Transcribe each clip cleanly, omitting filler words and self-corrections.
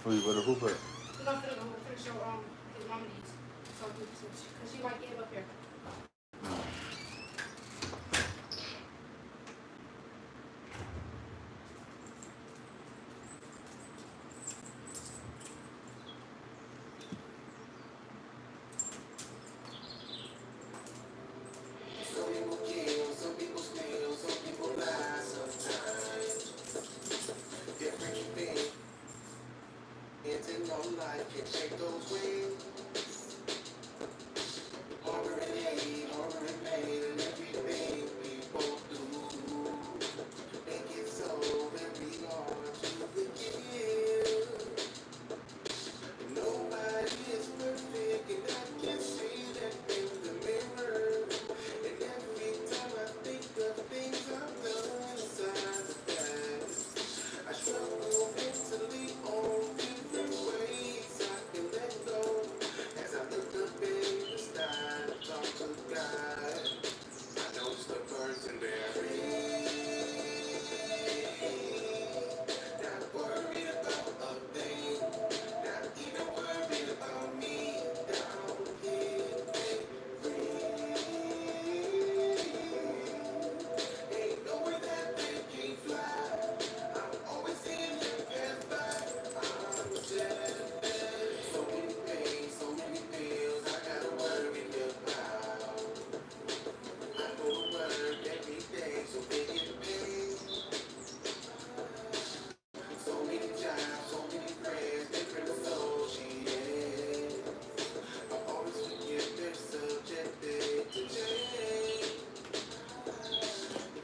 Who you with a hooper? We're gonna finish your his mama needs. So because she might give up here.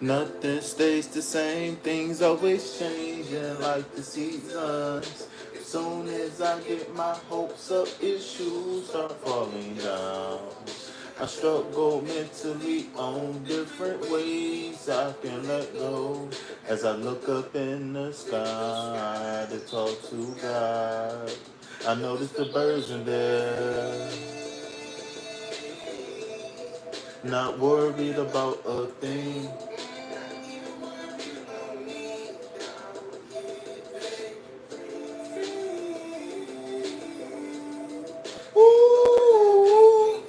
Nothing stays the same, things always changing like the seasons. Soon as I get my hopes up, issues start falling down. I struggle mentally on different ways I can let go. As I look up in the sky to talk to God, I notice the birds in there. Not worried about a thing. Ooh.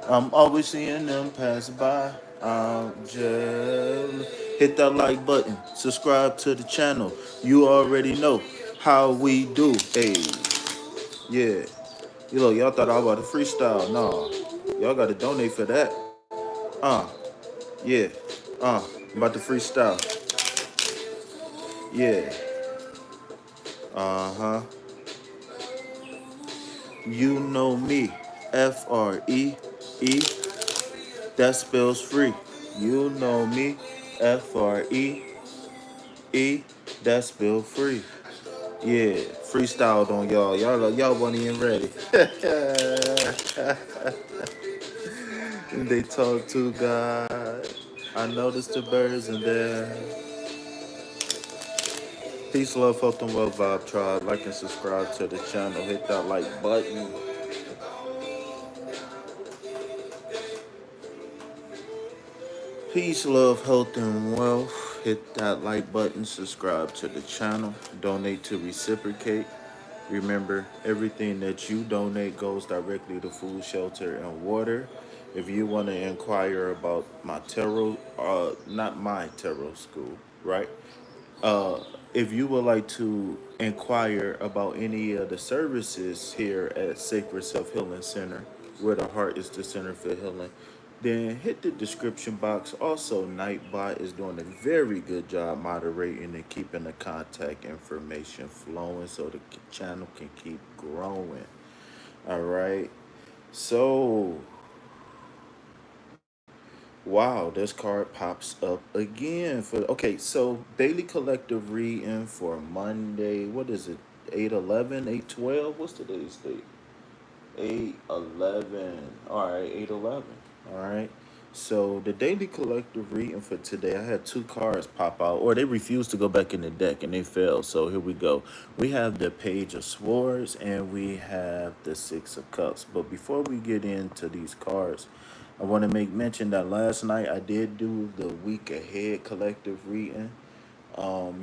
I'm always seeing them pass by. I'm just hit that like button, subscribe to the channel. You already know how we do. Hey, yeah. You know, y'all thought I was about to freestyle. No, y'all got to donate for that. Yeah. I'm about to freestyle. Yeah. Uh huh. You know me. Free. That spells free. You know me. Free. That spells free. Yeah. Freestyled on y'all. Y'all wasn't even ready. They talk to God. I noticed the birds in there. Peace, love, health, and well vibe tribe. Like and subscribe to the channel. Hit that like button. Peace, love, health, and wealth. Hit that like button, subscribe to the channel, donate to reciprocate. Remember, everything that you donate goes directly to food, shelter, and water. If you want to inquire about my tarot, not my tarot school, right? Uh, if you would like to inquire about any of the services here at Sacred Self Healing Center, where the heart is the center for healing, then hit the description box. Also, Nightbot is doing a very good job moderating and keeping the contact information flowing so the channel can keep growing. All right. So, wow, this card pops up again for okay, so daily collective reading for Monday. What is it? 8/11, 8/12? What's today's date? 8/11. All right, 8/11. All right. So the daily collective reading for today, I had two cards pop out, or they refused to go back in the deck and they failed. So here we go. We have the Page of Swords and we have the Six of Cups. But before we get into these cards, I want to make mention that last night I did do the week ahead collective reading.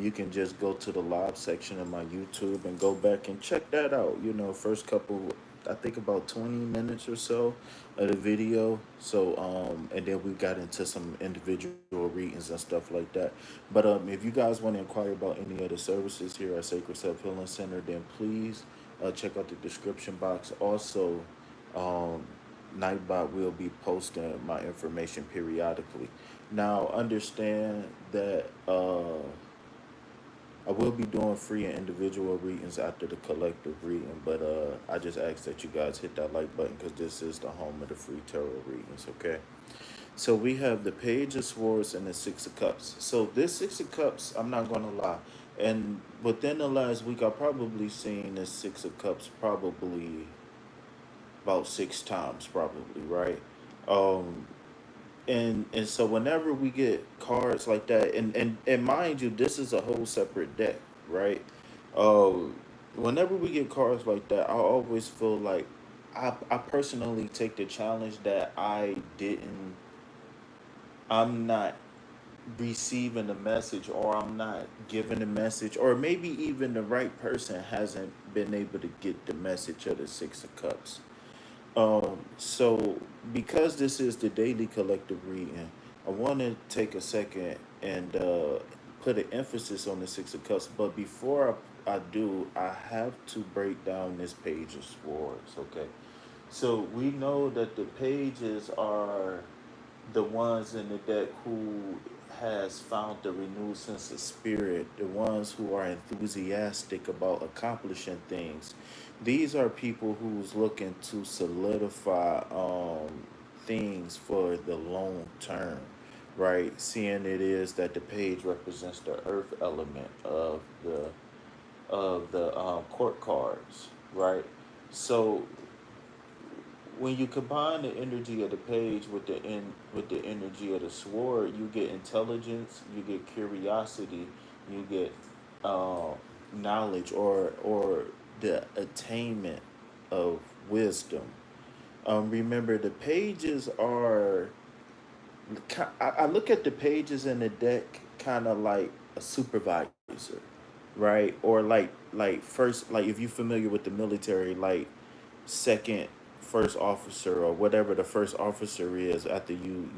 You can just go to the live section of my YouTube and go back and check that out. First couple, I think about 20 minutes or so of the video. So, and then we got into some individual readings and stuff like that. But if you guys want to inquire about any other services here at Sacred Self Healing Center, then please check out the description box. Also, um, Nightbot will be posting my information periodically. Now, understand that I will be doing free and individual readings after the collective reading, but I just ask that you guys hit that like button because this is the home of the free tarot readings, okay? So we have the Page of Swords and the Six of Cups. So this Six of Cups, I'm not going to lie, and within the last week, I've probably seen this Six of Cups probably about 6 times, probably, right? Um, and so whenever we get cards like that, and mind you, this is a whole separate deck, right? uh Whenever we get cards like that, I always feel like I personally take the challenge that I'm not receiving the message, or I'm not giving the message, or maybe even the right person hasn't been able to get the message of the Six of Cups. So because this is the daily collective reading, I want to take a second and put an emphasis on the Six of Cups. But before I do, I have to break down this Page of Swords. Okay, so we know that the pages are the ones in the deck who has found the renewed sense of spirit, the ones who are enthusiastic about accomplishing things. These are people who's looking to solidify things for the long term, right? Seeing it is that the page represents the earth element of the court cards, right? So when you combine the energy of the page with the energy of the sword, you get intelligence, you get curiosity, you get uh, knowledge, or the attainment of wisdom. Remember, the pages are. I look at the pages in the deck kind of like a supervisor, right? Or like first, like if you're familiar with the military, like second first officer, or whatever the first officer is after you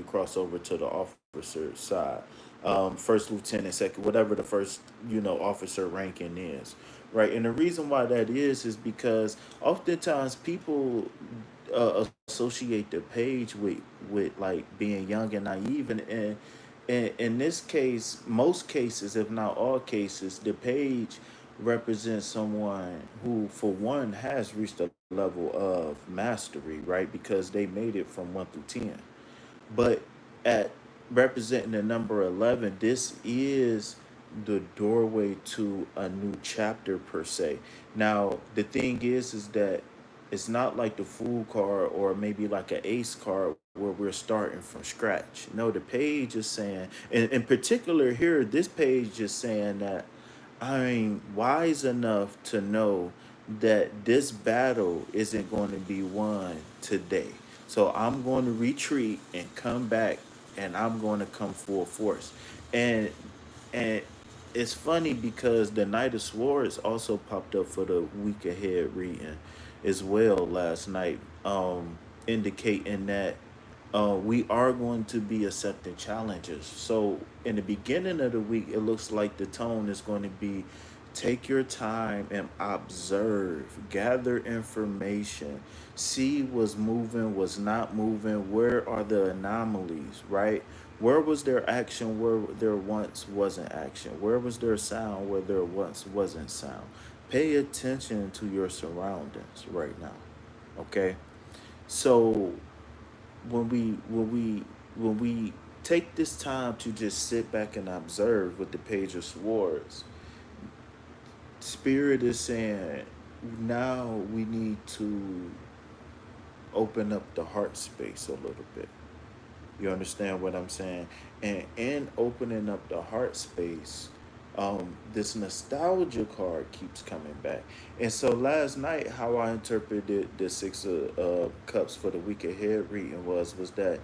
cross over to the officer side. First lieutenant, second, whatever the first officer ranking is, right? And the reason why that is because oftentimes people associate the page with like being young and naive, and in this case, most cases, if not all cases, the page represents someone who, for one, has reached a level of mastery, right? Because they made it from 1 through 10. But at representing the number 11, this is the doorway to a new chapter per se. Now, the thing is that it's not like the Fool card or maybe like an Ace card where we're starting from scratch. No, the page is saying, in particular here, this page is saying that I'm wise enough to know that this battle isn't going to be won today. So I'm going to retreat and come back, and I'm going to come full force. And and it's funny because the Knight of Swords also popped up for the week ahead reading as well last night, indicating that we are going to be accepting challenges. So in the beginning of the week, it looks like the tone is going to be take your time and observe, gather information, see what's moving, what's not moving, where are the anomalies, right? Where was there action where there once wasn't action? Where was there sound where there once wasn't sound? Pay attention to your surroundings right now. Okay? So when we take this time to just sit back and observe with the Page of Swords, Spirit is saying now we need to open up the heart space a little bit. You understand what I'm saying? And in opening up the heart space, this nostalgia card keeps coming back. And so last night, how I interpreted the Six of Cups for the week ahead reading was that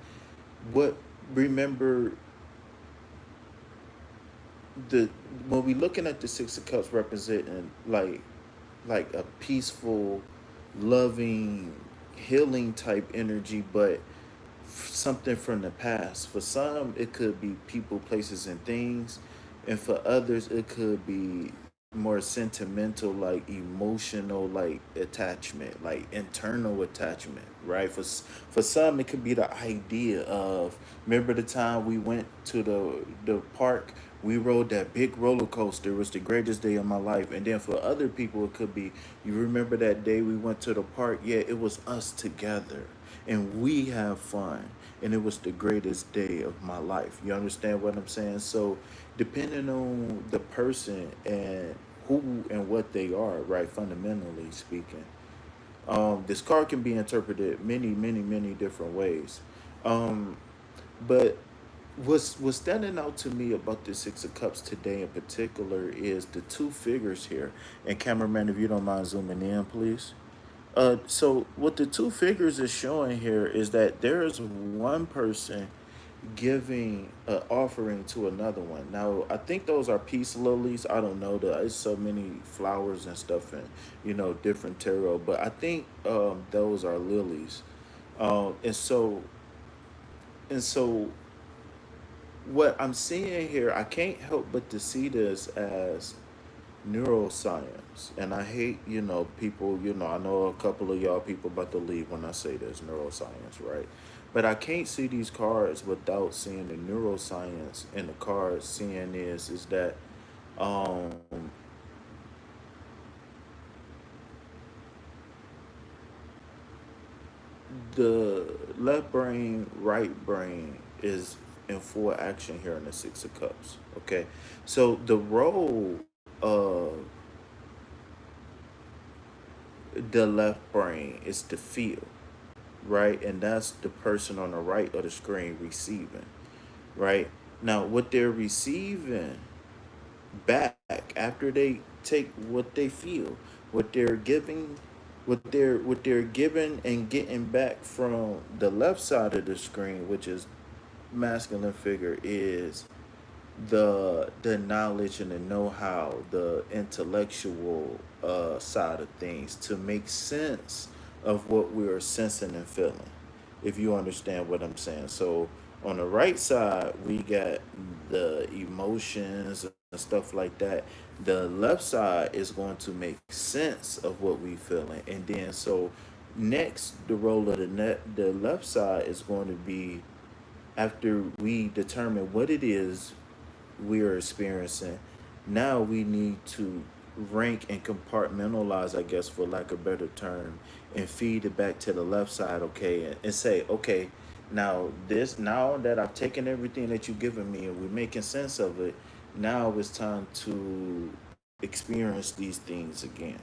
what remember the when we looking at the Six of Cups representing like a peaceful, loving, healing type energy, but something from the past. For some, it could be people, places, and things, and for others, it could be more sentimental, like emotional, like attachment, like internal attachment, right? For some, it could be the idea of remember the time we went to the park. We rode that big roller coaster. It was the greatest day of my life. And then for other people, it could be you remember that day we went to the park. Yeah, it was us together and we have fun and it was the greatest day of my life. You understand what I'm saying? So depending on the person and who and what they are, right, fundamentally speaking, this card can be interpreted many different ways. um, but what's standing out to me about the Six of Cups today in particular is the two figures here. And cameraman, if you don't mind zooming in, please. So what the two figures is showing here is that there is one person giving an offering to another one. Now, I think those are peace lilies. I don't know. There's so many flowers and stuff and different tarot, but I think those are lilies. And so what I'm seeing here, I can't help but to see this as neuroscience. And I hate, people, I know a couple of y'all people about to leave when I say this neuroscience, right? But I can't see these cards without seeing the neuroscience in the cards. Seeing is that um the left brain, right brain is in full action here in the Six of Cups. Okay. So the role of the left brain is to feel, right? And that's the person on the right of the screen receiving, right? Now, what they're receiving back after they take what they feel, what they're giving, what they're giving and getting back from the left side of the screen, which is masculine figure, is the knowledge and the know-how, the intellectual side of things to make sense of what we are sensing and feeling, if you understand what I'm saying. So on the right side, we got the emotions and stuff like that. The left side is going to make sense of what we feeling, and then so next the role of the left side is going to be after we determine what it is we are experiencing. Now we need to rank and compartmentalize, I guess, for lack of a better term, and feed it back to the left side, okay, and say, okay, now that I've taken everything that you've given me and we're making sense of it, now it's time to experience these things again,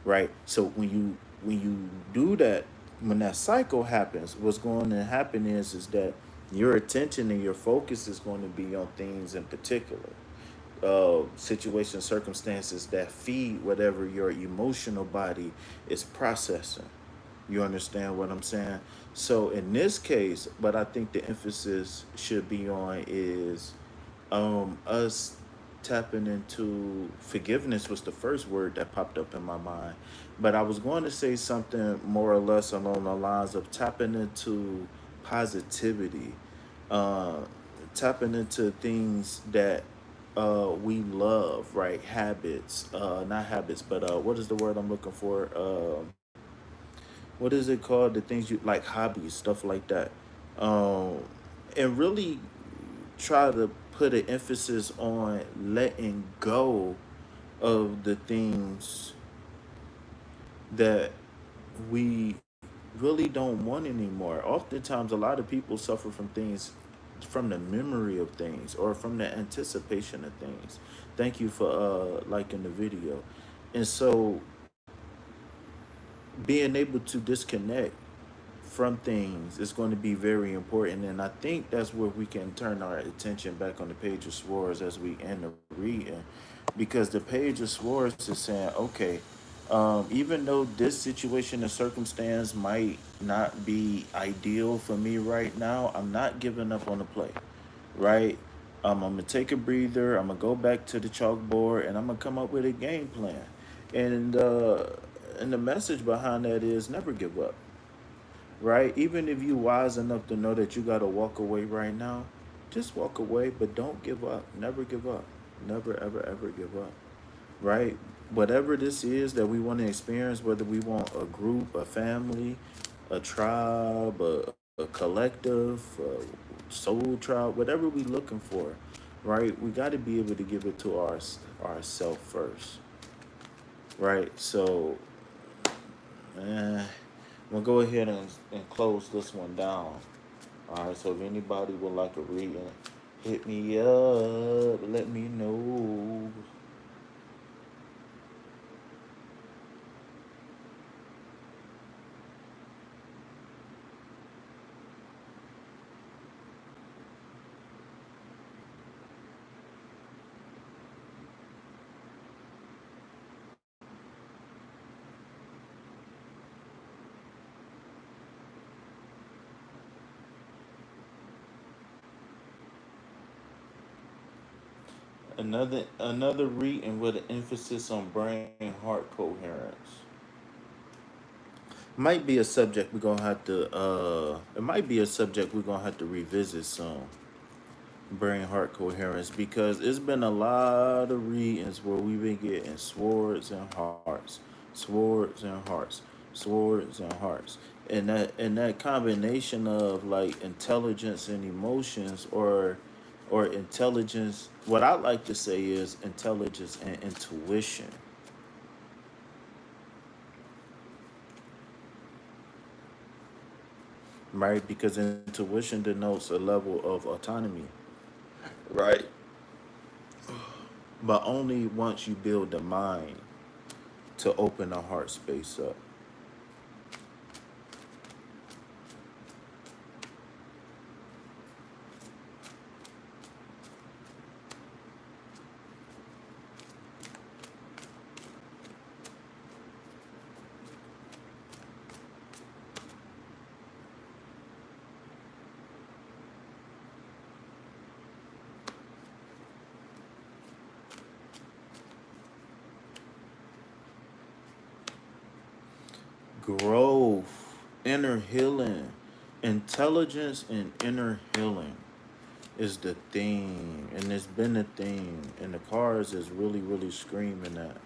right? So when you do that, when that cycle happens, what's going to happen is that your attention and your focus is going to be on things in particular, situations, circumstances that feed whatever your emotional body is processing. You understand what I'm saying? So in this case, what I think the emphasis should be on is us tapping into forgiveness was the first word that popped up in my mind. But I was going to say something more or less along the lines of tapping into positivity, uh, tapping into things that we love, right? Habits, not habits, but what is the word I'm looking for? What is it called? The things you like, hobbies, stuff like that. Um, and really try to put an emphasis on letting go of the things that we really don't want anymore. Oftentimes, a lot of people suffer from things, from the memory of things or from the anticipation of things. Thank you for liking the video. And so being able to disconnect from things is going to be very important. And I think that's where we can turn our attention back on the Page of Swords as we end the reading. Because the Page of Swords is saying, okay, even though this situation and circumstance might not be ideal for me right now, I'm not giving up on the play, right? I'm gonna take a breather. I'm gonna go back to the chalkboard, and I'm gonna come up with a game plan. And uh, and the message behind that is never give up, right? Even if you wise enough to know that you gotta walk away right now, just walk away, but don't give up. Never give up. Never ever ever give up, right? Whatever this is that we want to experience, whether we want a group, a family, a tribe, a collective, a soul tribe, whatever we looking for, right? We got to be able to give it to ourself first, right? So, I'm gonna go ahead and close this one down. All right. So if anybody would like a reading, hit me up. Let me know. Another reading with an emphasis on brain heart coherence. Might be a subject we're gonna have to it might be a subject we're gonna have to revisit soon. Brain heart coherence, because it's been a lot of readings where we've been getting swords and hearts, swords and hearts, swords and hearts. And that combination of like intelligence and emotions, or intelligence, what I like to say is intelligence and intuition, right? Because intuition denotes a level of autonomy, right? But only once you build the mind to open the heart space up. Growth, inner healing, intelligence, and inner healing is the theme, and it's been a theme, and the cards is really, really screaming that.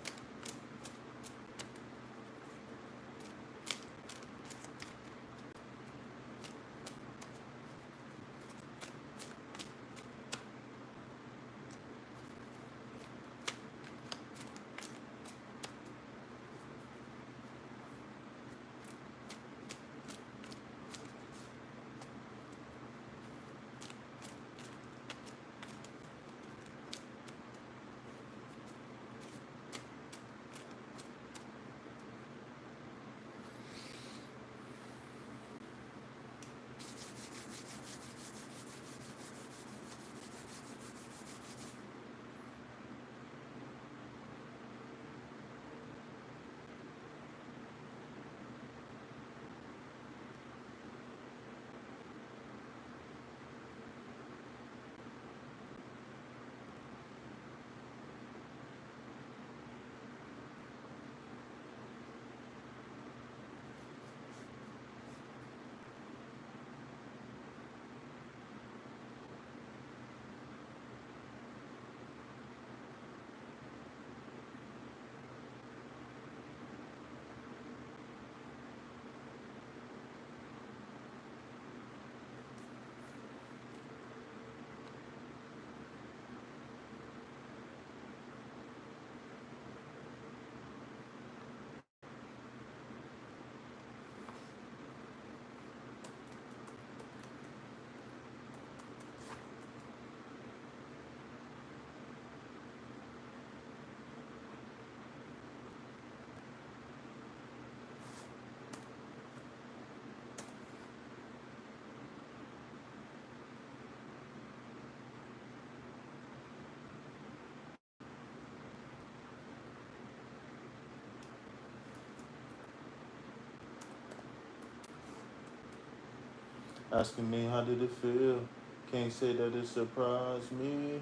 Asking me how did it feel? Can't say that it surprised me.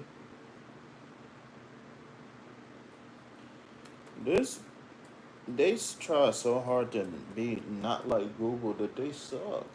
This try so hard to be not like Google that they suck.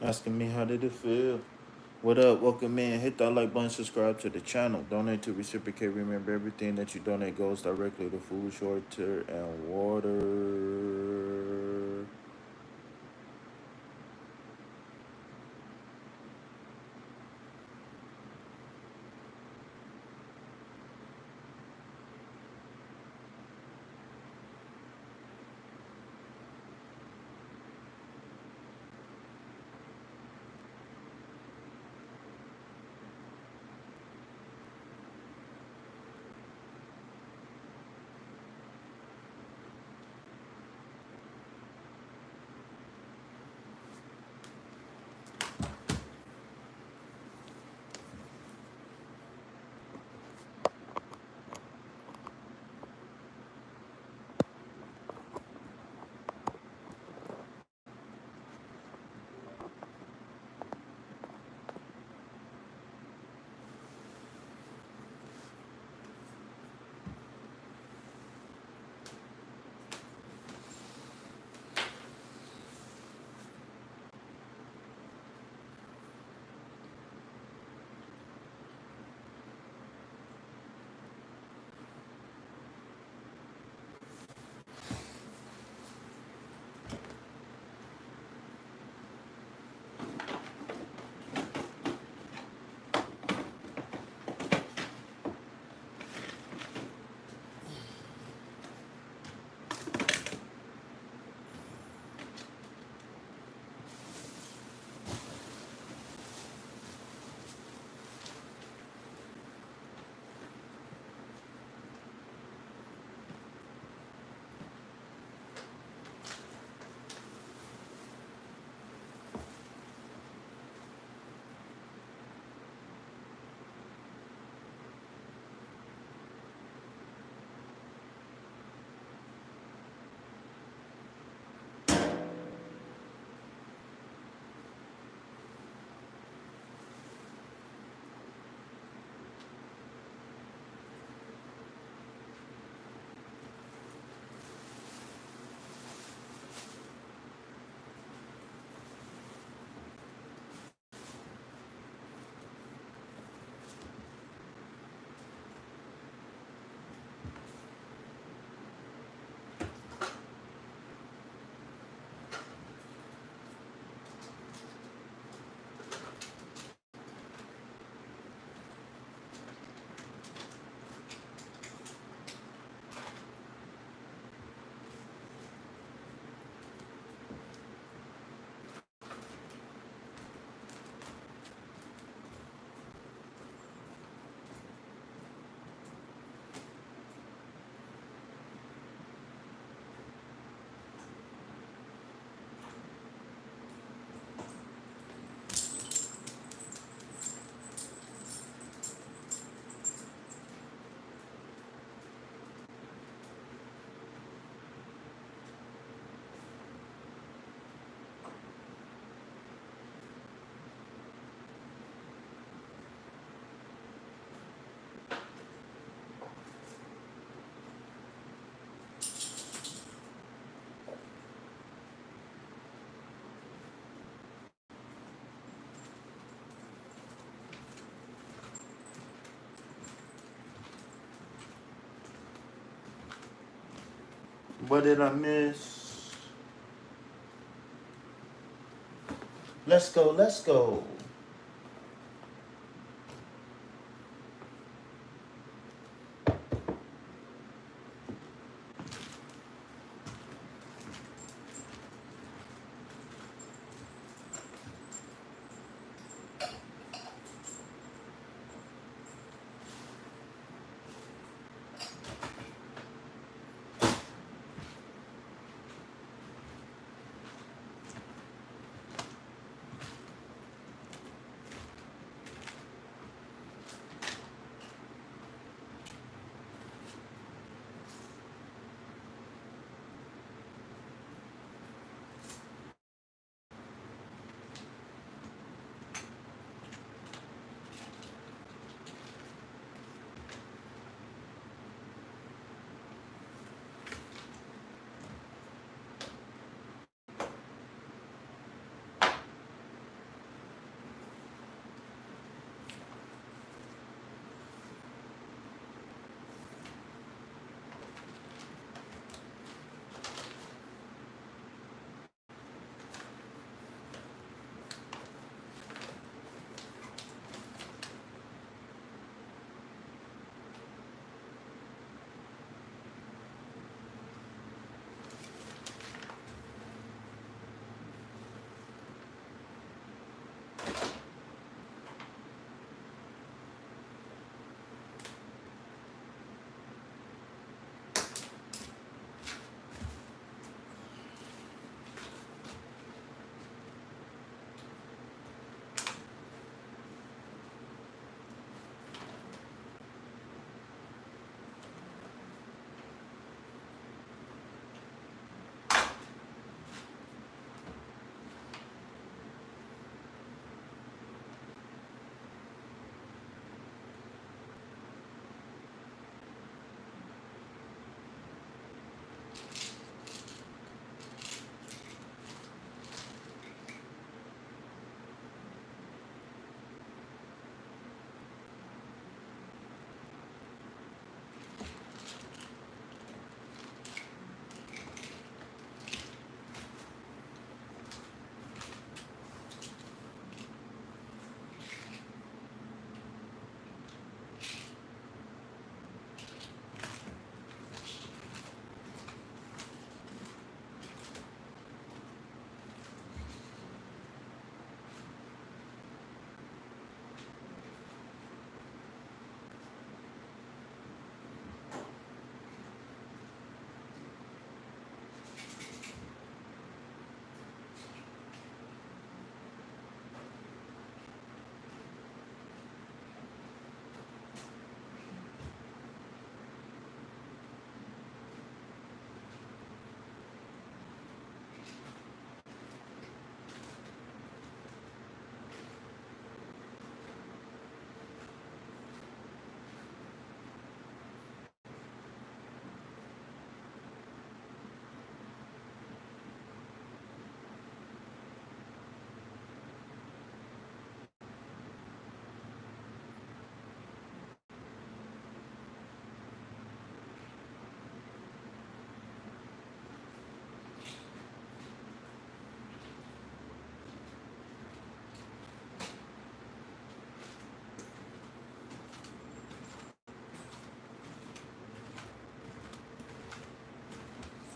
Asking me how did it feel? What up? Welcome in. Hit that like button, subscribe to the channel. Donate to reciprocate. Remember, everything that you donate goes directly to food, shelter, and water. What did I miss? Let's go, let's go.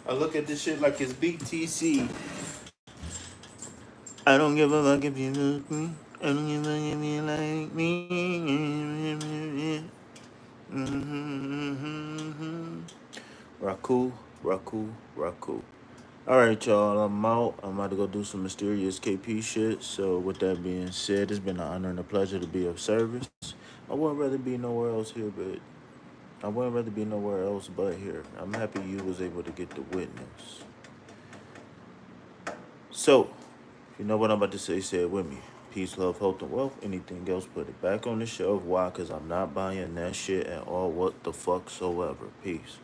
I look at this shit like it's BTC. I don't give a fuck if you look me. I don't give a fuck if you like me. Raku, Raku, Raku. Alright, y'all, I'm out. I'm about to go do some mysterious KP shit. So, with that being said, it's been an honor and a pleasure to be of service. I wouldn't rather be nowhere else here, but I wouldn't rather be nowhere else but here. I'm happy you was able to get the witness. So, if you know what I'm about to say it with me. Peace, love, health, and wealth. Anything else, put it back on the shelf. Why? Because I'm not buying that shit at all. What the fuck soever. Peace.